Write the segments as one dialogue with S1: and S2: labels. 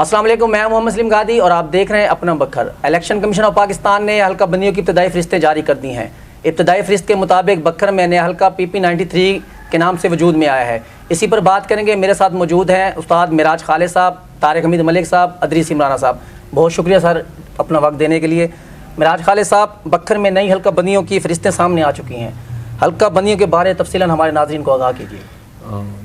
S1: अस्सलाम वालेकुम, मैं मोहम्मद सलीम गादी और आप देख रहे हैं अपना बखर। इलेक्शन कमीशन ऑफ पाकिस्तान ने हल्का बंदियों की इब्तदाई फरिश्तें जारी कर दी हैं। इब्तदाई फरिश्त के मुताबिक बखर में नया हल्का PP93 के नाम से वजूद में आया है। इसी पर बात करेंगे। मेरे साथ मौजूद हैं उस्ताद मिराज खालिद साहब, तारिक हमीद मलिक साहब, अदरीस इमरान साहब। बहुत शुक्रिया सर अपना वक्त देने के लिए। मिराज खालिद साहब, बखर में नई हल्का बंदियों की फरिश्तें सामने आ चुकी हैं। हल्का बंदियों के बारे तफसीलन हमारे नाज़रीन को आगाह कीजिए।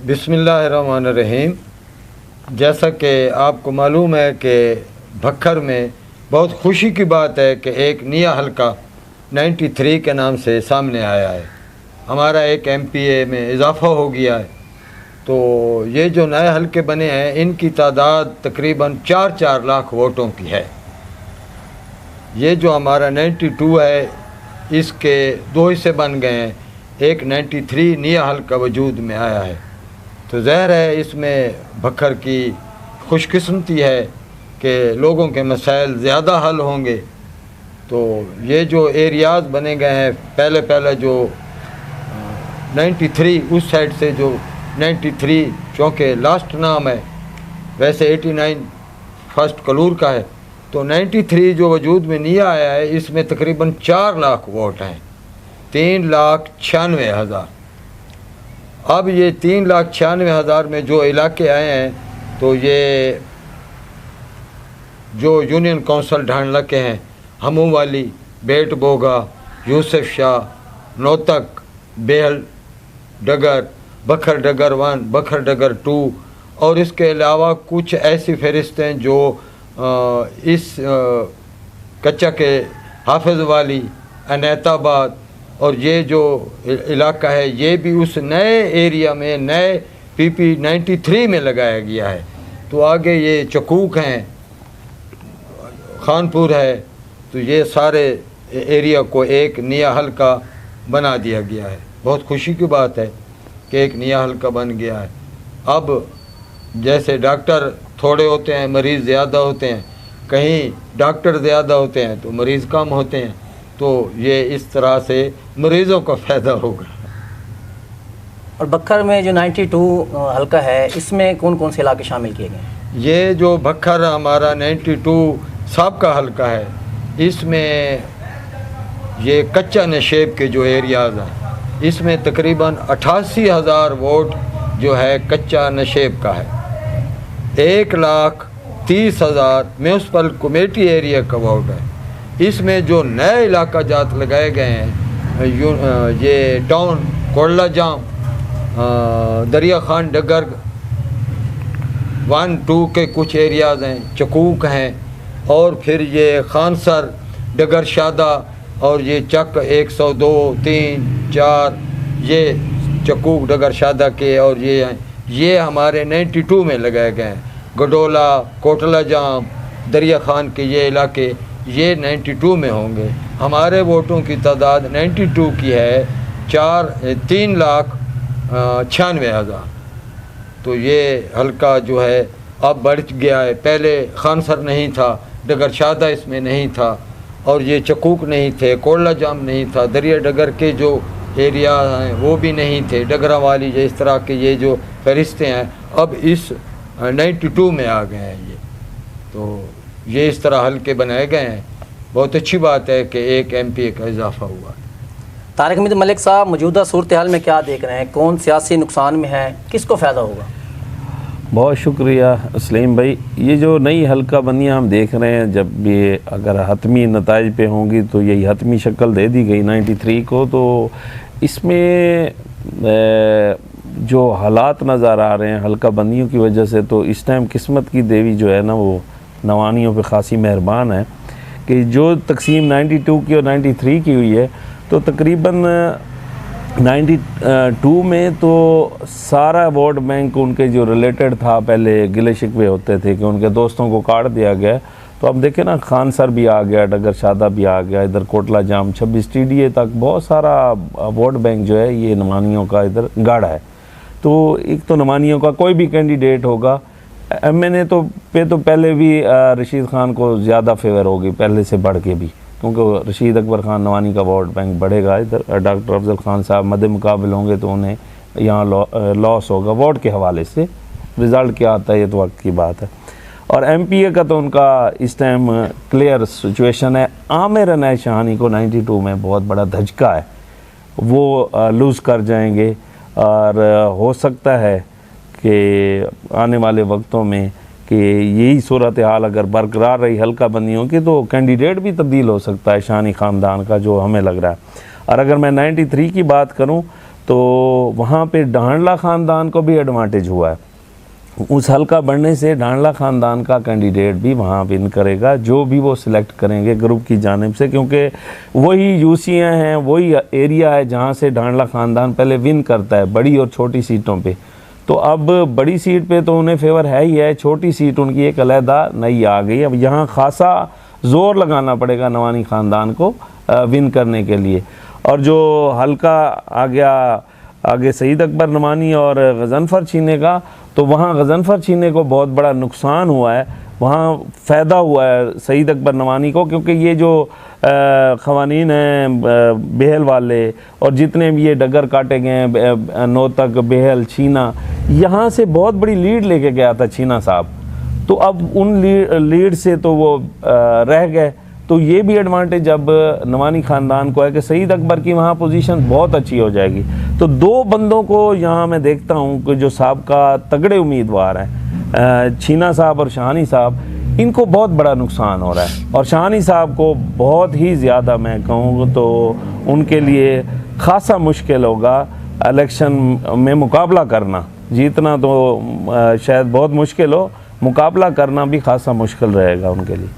S2: बिस्मिल्लाहिर्रहमानिर्रहीम। जैसा कि आपको मालूम है कि बखर में बहुत खुशी की बात है कि एक नया हल्का 93 के नाम से सामने आया है। हमारा एक MPA में इजाफ़ा हो गया है। तो ये जो नए हल्के बने हैं इनकी तादाद तकरीबन 4-4 लाख वोटों की है। ये जो हमारा 92 है इसके 2 हिस्से बन गए हैं। एक 93 नया हल्का वजूद में आया है। तो ज़ाहिर है इसमें बखर की खुशकिस्मती है कि लोगों के मसाइल ज़्यादा हल होंगे। तो ये जो एरियाज़ बने गए हैं, पहले जो 93 उस साइड से जो 93 चूँकि लास्ट नाम है, वैसे 89 फर्स्ट कलूर का है। तो 93 जो वजूद में नया आया है इसमें तकरीबन 4 लाख वोट हैं, 3,96,000। अब ये 3,96,000 में जो इलाके आए हैं तो ये जो यूनियन काउंसिल ढांडला के हैं, हमू वाली, बेट बोगा, यूसुफ शाह, नोतक, बेहल डगर, बखर डगर 1, बखर डगर 2 और इसके अलावा कुछ ऐसी फहरिस्तें जो इस कच्चा के हाफिज वाली, अनैताबाद और ये जो इलाका है ये भी उस नए एरिया में नए PP93 में लगाया गया है। तो आगे ये चकूक हैं, खानपुर है, तो ये सारे एरिया को एक नया हल्का बना दिया गया है। बहुत खुशी की बात है कि एक नया हल्का बन गया है। अब जैसे डॉक्टर थोड़े होते हैं, मरीज़ ज़्यादा होते हैं, कहीं डॉक्टर ज़्यादा होते हैं तो मरीज़ कम होते हैं। तो ये इस तरह से मरीज़ों का फ़ायदा होगा।
S1: और बखर में जो 92 हल्का है इसमें कौन कौन से इलाके शामिल किए गए हैं?
S2: ये जो बखर हमारा 92 सबका हल्का है, इसमें ये कच्चा नशेब के जो एरियाज़ हैं इसमें तकरीबन 88,000 वोट जो है कच्चा नशेब का है। 1,30,000 म्यूनसिपल कमेटी एरिया का वोट है। इसमें जो नए इलाका जात लगाए गए हैं ये टाउन कोडला जाम, दरिया खान डगर 1-2 के कुछ एरियाज़ हैं, चकूक हैं और फिर ये खानसर डगर शादा और ये चक 102, 3, 4 ये चकूक डगर शादा के और ये हैं। ये हमारे 92 में लगाए गए हैं। गडोला, कोटला जाम, दरिया खान के ये इलाके ये 92 में होंगे। हमारे वोटों की तादाद 92 की है 3,96,000। तो ये हल्का जो है अब बढ़ गया है। पहले खानसर नहीं था, डगर शादा इसमें नहीं था और ये चकूक नहीं थे, कोडला जाम नहीं था, दरिया डगर के जो एरिया हैं वो भी नहीं थे, डगरा वाली जो इस तरह के ये जो फरिश्ते हैं अब इस 92 में आ गए हैं। ये तो ये इस तरह हल्के बनाए गए हैं। बहुत अच्छी बात है कि एक MPA का इजाफा हुआ।
S1: तारिक हमीद मलिक साहब, मौजूदा सूरत हाल में क्या देख रहे हैं? कौन सियासी नुकसान में है, किसको फ़ायदा होगा?
S3: बहुत शुक्रिया सलीम भाई। ये जो नई हल्का बंदियाँ हम देख रहे हैं, जब ये अगर हतमी नताइज पे होंगी तो यही हतमी शक्ल दे दी गई 93 को, तो इसमें जो हालात नज़र आ रहे हैं हल्का बंदियों की वजह से, तो इस टाइम किस्मत की देवी जो है ना वो नवानियों पे ख़ासी मेहरबान है कि जो तकसीम 92 की और 93 की हुई है तो तकरीबन 92 में तो सारा वोट बैंक उनके जो रिलेटेड था, पहले गिले शिकवे होते थे कि उनके दोस्तों को काट दिया गया। तो अब देखें ना, खानसर भी आ गया, डगर शादा भी आ गया, इधर कोटला जाम 26 TDA तक बहुत सारा वोट बैंक जो है ये नवानियों का इधर गाढ़ा है। तो एक तो नवानियों का कोई भी कैंडिडेट होगा, MNA तो पहले भी रशीद खान को ज़्यादा फेवर होगी पहले से बढ़ के भी, क्योंकि रशीद अकबर खान नवानी का वोट बैंक बढ़ेगा। इधर डॉक्टर अफजल खान साहब मद्दे मुकाबल होंगे तो उन्हें यहाँ लॉस होगा वोट के हवाले से। रिज़ल्ट क्या आता है ये तो वक्त की बात है। और एमपीए का तो उनका इस टाइम क्लियर सिचुएशन है। आमिर अनैस शाहानी को 92 में बहुत बड़ा धचका है, वो लूज़ कर जाएंगे और हो सकता है कि आने वाले वक्तों में कि यही सूरत हाल अगर बरकरार रही हल्का बंदियों की तो कैंडिडेट भी तब्दील हो सकता है शाहानी ख़ानदान का, जो हमें लग रहा है। और अगर मैं 93 की बात करूं तो वहाँ पे ढांडला ख़ानदान को भी एडवांटेज हुआ है। उस हल्का बढ़ने से ढांडला ख़ानदान का कैंडिडेट भी वहाँ विन करेगा, जो भी वो सिलेक्ट करेंगे ग्रुप की जानिब से, क्योंकि वही यूसियाँ हैं, वही एरिया है जहाँ से ढांडला ख़ानदान पहले विन करता है बड़ी और छोटी सीटों पे। तो अब बड़ी सीट पे तो उन्हें फेवर है ही है, छोटी सीट उनकी एक अलहदा नई आ गई। अब यहाँ खासा ज़ोर लगाना पड़ेगा नवानी ख़ानदान को विन करने के लिए। और जो हल्का आ गया आगे सईद अकबर नवानी और गजनफर छीने का, तो वहाँ गजनफर छीने को बहुत बड़ा नुकसान हुआ है, वहाँ फ़ायदा हुआ है सईद अकबर नवानी को, क्योंकि ये जो ख़वानीन हैं बेहल वाले और जितने भी ये डगर काटे गए हैं नौतक बेहल छीना, यहाँ से बहुत बड़ी लीड लेके गया था छीना साहब। तो अब उन लीड से तो वो रह गए। तो ये भी एडवांटेज अब नवानी ख़ानदान को है कि सईद अकबर की वहाँ पोजीशन बहुत अच्छी हो जाएगी। तो दो बंदों को यहाँ मैं देखता हूँ कि जो साहबका तगड़े उम्मीदवार हैं छीना साहब और शाहानी साहब, इनको बहुत बड़ा नुकसान हो रहा है। और शाहानी साहब को बहुत ही ज़्यादा मैं कहूँ तो उनके लिए खासा मुश्किल होगा इलेक्शन में मुकाबला करना। जीतना तो शायद बहुत मुश्किल हो, मुकाबला करना भी खासा मुश्किल रहेगा उनके लिए।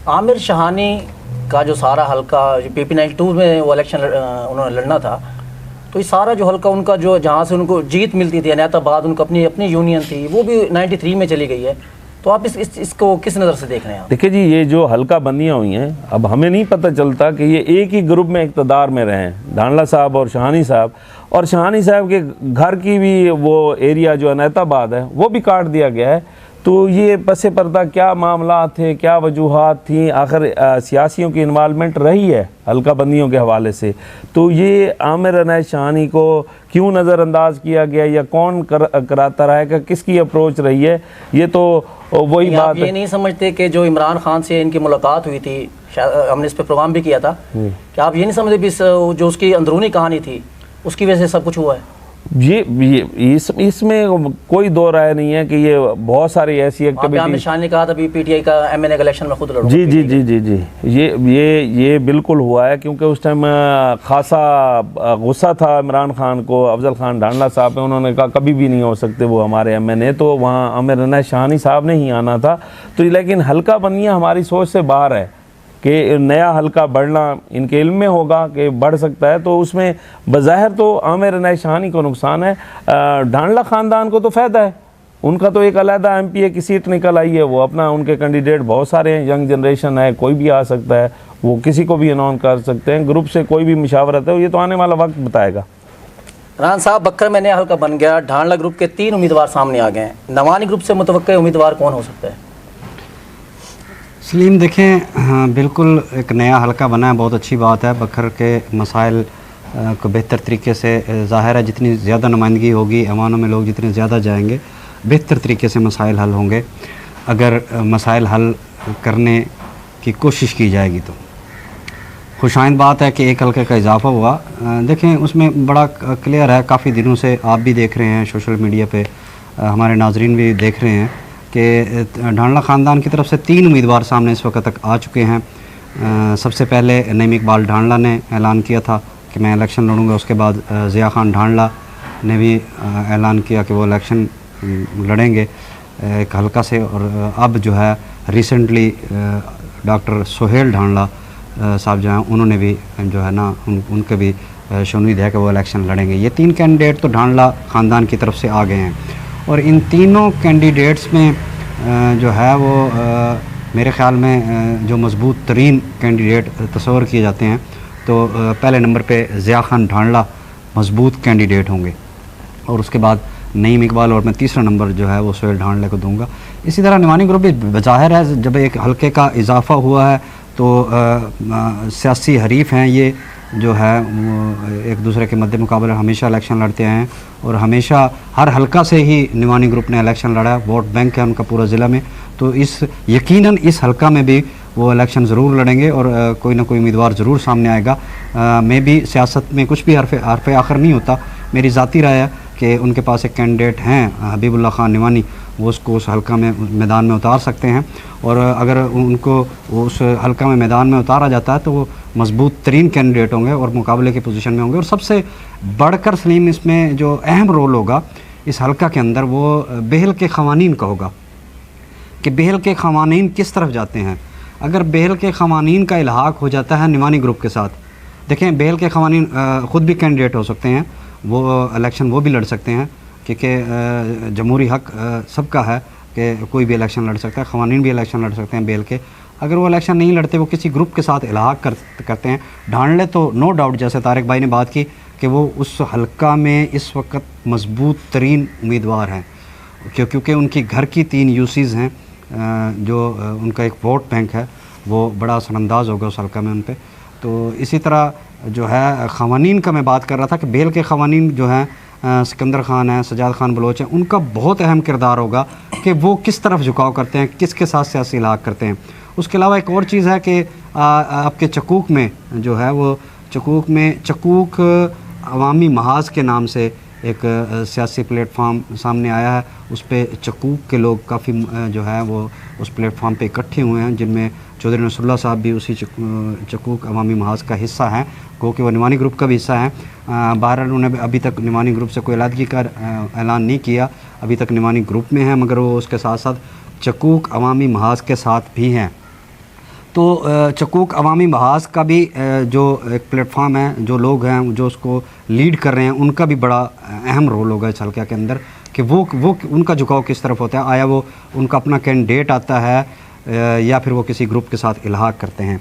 S1: आमिर शाहानी का जो सारा हल्का जो PP 92 में वो इलेक्शन उन्होंने लड़ना था, तो ये सारा जो हल्का उनका जो जहाँ से उनको जीत मिलती थी अनायताबाद, उनको अपनी यूनियन थी, वो भी 93 में चली गई है। तो आप इसको किस नज़र से देख रहे हैं?
S3: देखिए जी, ये जो हल्का बंदियाँ हुई हैं, अब हमें नहीं पता चलता कि ये एक ही ग्रुप में इक़्तिदार में रहे हैं, ढांडला साहब और शाहानी साहब। और शाहानी साहब के घर की भी वो एरिया जो अनायताबाद है वो भी काट दिया गया है। तो ये पसे पर्दा क्या मामला थे, क्या वजूहात थी, आखिर सियासियों की इन्वॉल्वमेंट रही है हल्का बंदियों के हवाले से, तो ये आमिर अनैस शाहानी को क्यों नज़रअंदाज किया गया या कौन कराता रहा है, कि किसकी अप्रोच रही है, ये तो वही बात है।
S1: ये नहीं समझते कि जो इमरान खान से इनकी मुलाकात हुई थी, हमने इस पर प्रोग्राम भी किया था, कि आप ये नहीं समझते जो उसकी अंदरूनी कहानी थी उसकी वजह से सब कुछ हुआ है?
S3: ये इसमें कोई दो राय नहीं है कि ये बहुत सारी ऐसी एक्टिविटी।
S1: आमिर शाहानी ने कहा था PTI का MNA का इलेक्शन में खुद लड़ूंगा।
S3: जी जी जी जी जी ये बिल्कुल हुआ है, क्योंकि उस टाइम खासा गुस्सा था इमरान खान को अफजल खान ढांडला साहब पे। उन्होंने कहा कभी भी नहीं हो सकते वो हमारे MNA, तो वहाँ आमिर अनैस शाहानी साहब ने ही आना था। तो लेकिन हल्का बंदियाँ हमारी सोच से बाहर है कि नया हल्का बढ़ना इनके इल्म में होगा कि बढ़ सकता है, तो उसमें बज़ाहिर तो आमिर अनैस शाहानी को नुकसान है, ढांडला ख़ानदान को तो फ़ायदा है। उनका तो एक अलहदा MPA की सीट निकल आई है, वो अपना उनके कैंडिडेट बहुत सारे हैं, यंग जनरेशन है, कोई भी आ सकता है, वो किसी को भी अनाउंस कर सकते हैं, ग्रुप से कोई भी मुशावरत है, ये तो आने वाला वक्त बताएगा।
S1: रान साहब, बक्कर में नया हल्का बन गया, ढांडला ग्रुप के 3 उम्मीदवार सामने आ गए हैं, नवानी ग्रुप से मुतवक्किल उम्मीदवार कौन हो सकता है?
S4: सलीम, देखें, हाँ बिल्कुल एक नया हल्का बना है, बहुत अच्छी बात है। बकर के मसाइल को बेहतर तरीके से ज़ाहिर है, जितनी ज़्यादा नुमाइंदगी होगी अवानों में, लोग जितने ज़्यादा जाएंगे, बेहतर तरीके से मसाइल हल होंगे। अगर मसाइल हल करने की कोशिश की जाएगी तो खुशाइंद बात है कि एक हल्के का इजाफा हुआ। देखें, उसमें बड़ा क्लियर है, काफ़ी दिनों से आप भी देख रहे हैं सोशल मीडिया पे, हमारे नाजरीन भी देख रहे हैं कि ढांडला ख़ानदान की तरफ से 3 उम्मीदवार सामने इस वक्त तक आ चुके हैं। सबसे पहले नईम इकबाल ढांडला ने ऐलान किया था कि मैं इलेक्शन लड़ूंगा। उसके बाद ज़िया खान ढांडला ने भी ऐलान किया कि वो इलेक्शन लड़ेंगे एक हल्का से। और अब जो है रिसेंटली डॉक्टर सोहेल ढांडला साहब जो हैं, उन्होंने भी जो है ना उनके भी शुनूद है कि वो इलेक्शन लड़ेंगे। ये 3 कैंडिडेट तो ढांडला ख़ानदान की तरफ से आ गए हैं। और इन तीनों कैंडिडेट्स में जो है वो मेरे ख़्याल में जो मजबूत तरीन कैंडिडेट तस्वर किए जाते हैं, तो पहले नंबर पे ज़िया खान ढांडला मजबूत कैंडिडेट होंगे, और उसके बाद नईम इकबाल, और मैं तीसरा नंबर जो है वो सोहेल ढांडले को दूंगा। इसी तरह नवानी ग्रुप भी ज़ाहिर है, जब एक हल्के का इजाफा हुआ है तो सियासी हरीफ हैं ये जो है एक दूसरे के मद्दे मुकाबले हमेशा इलेक्शन लड़ते हैं, और हमेशा हर हल्का से ही नवानी ग्रुप ने इलेक्शन लड़ा है। वोट बैंक है उनका पूरा ज़िला में, तो इस यकीनन इस हलका में भी वो इलेक्शन ज़रूर लड़ेंगे और कोई ना कोई उम्मीदवार ज़रूर सामने आएगा। मैं भी सियासत में कुछ भी हरफ आखिर नहीं होता, मेरी ज़ाती राय है कि उनके पास एक कैंडिडेट हैं हबीबुल्लाह खान निवानी, वो उसको उस हलका में मैदान में उतार सकते हैं और अगर उनको उस हलका में मैदान में उतारा जाता है तो वो मजबूत तरीन कैंडिडेट होंगे और मुकाबले की पोजीशन में होंगे। और सबसे बढ़कर सलीम इसमें जो अहम रोल होगा इस हलका के अंदर वो बेहल के ख़वानीन का होगा कि बेहल के ख़वानीन किस तरफ जाते हैं। अगर बेहल के ख़वानीन का इल्हाक हो जाता है निवानी ग्रुप के साथ, देखें बेहल के ख़वानीन ख़ुद भी कैंडिडेट हो सकते हैं, वो इलेक्शन वो भी लड़ सकते हैं क्योंकि जमहूरी हक सबका है कि कोई भी इलेक्शन लड़ सकता है, ख़वानीन भी इलेक्शन लड़ सकते हैं बेहल के। अगर वो इलेक्शन नहीं लड़ते, वो किसी ग्रुप के साथ इल्हाक करते हैं, ढांढले तो नो डाउट जैसे तारिक भाई ने बात की कि वो उस हलका में इस वक्त मजबूत तरीन उम्मीदवार हैं क्योंकि उनकी घर की 3 यूसीज़ हैं, जो उनका एक वोट बैंक है वो बड़ा असरअंदाज होगा उस हलका में उन पर। तो इसी तरह जो है ख़वानीन का मैं बात कर रहा था कि बेहल के ख़वानीन जो हैं सिकंदर खान है, सजाद खान बलोच हैं, उनका बहुत अहम किरदार होगा कि वो किस तरफ झुकाव करते हैं, किसके साथ सियासी इलाक़ करते हैं। उसके अलावा एक और चीज़ है कि आपके चकूक में जो है वो चकूक अवामी महाज के नाम से एक सियासी प्लेटफार्म सामने आया है। उस पर चकूक के लोग काफ़ी जो है वो उस प्लेटफार्म पे इकट्ठे हुए हैं, जिनमें चौधरी नसरुल्लाह साहब भी उसी चकूक अवामी महाज का हिस्सा हैं, गो कि वो निवानी ग्रुप का भी हिस्सा है। बहरहाल उन्होंने अभी तक निवानी ग्रुप से कोई अलहदगी का ऐलान नहीं किया, अभी तक निवानी ग्रुप में है, मगर वो उसके साथ साथ चकूक अवामी महाज के साथ भी हैं। तो चकूक अवामी महाज का भी जो एक प्लेटफार्म है, जो लोग हैं जो उसको लीड कर रहे हैं, उनका भी बड़ा अहम रोल होगा इस हल्के के अंदर कि वो उनका झुकाव किस तरफ होता है। आया वो उनका अपना कैंडिडेट आता है या फिर वो किसी ग्रुप के साथ इल्हाक करते हैं।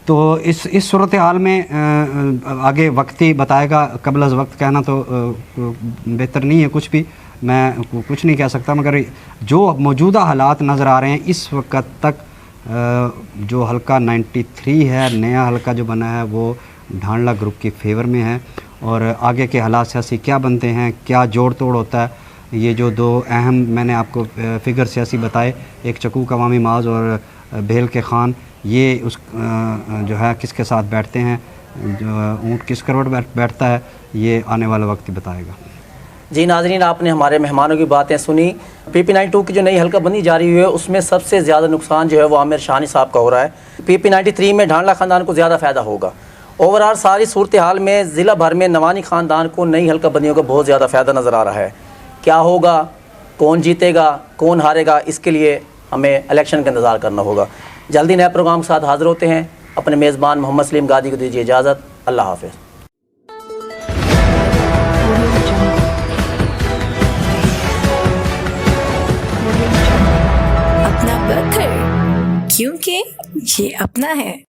S4: तो इस सूरत हाल में आगे वक्त ही बताएगा, कबल अज़ वक्त कहना तो बेहतर नहीं है, कुछ भी मैं कुछ नहीं कह सकता, मगर जो मौजूदा हालात नज़र आ रहे हैं इस वक्त तक जो हल्का 93 है, नया हल्का जो बना है वो ढांडला ग्रुप की फेवर में है। और आगे के हालात सियासी क्या बनते हैं, क्या जोड़ तोड़ होता है, ये जो 2 अहम मैंने आपको फिगर सियासी बताए, एक चकूक अवामी महाज और बेहल के खान, ये उस जो है किसके साथ बैठते हैं, जो ऊँट किस करवट बैठता है, ये आने वाला वक्त ही बताएगा।
S1: जी नाज़रीन, आपने हमारे मेहमानों की बातें सुनी। PP92 की जो नई हल्का बंदी जारी हुई है उसमें सबसे ज़्यादा नुकसान जो है वो आमिर शानी साहब का हो रहा है। PP93 में ढांडला ख़ानदान को ज़्यादा फ़ायदा होगा। ओवरऑल सारी सूरत हाल में ज़िला भर में नवानी ख़ानदान को नई हल्का बंदियों का बहुत ज़्यादा फ़ायदा नज़र आ रहा है। क्या होगा, कौन जीतेगा, कौन हारेगा, इसके लिए हमें इलेक्शन का इंतज़ार करना होगा। जल्दी नए प्रोग्राम के साथ हाज़िर होते हैं। अपने मेज़बान मोहम्मद सलीम गादी को दीजिए इजाज़त। अल्लाह हाफ़िज़।
S5: अपना बखर, क्योंकि ये अपना है।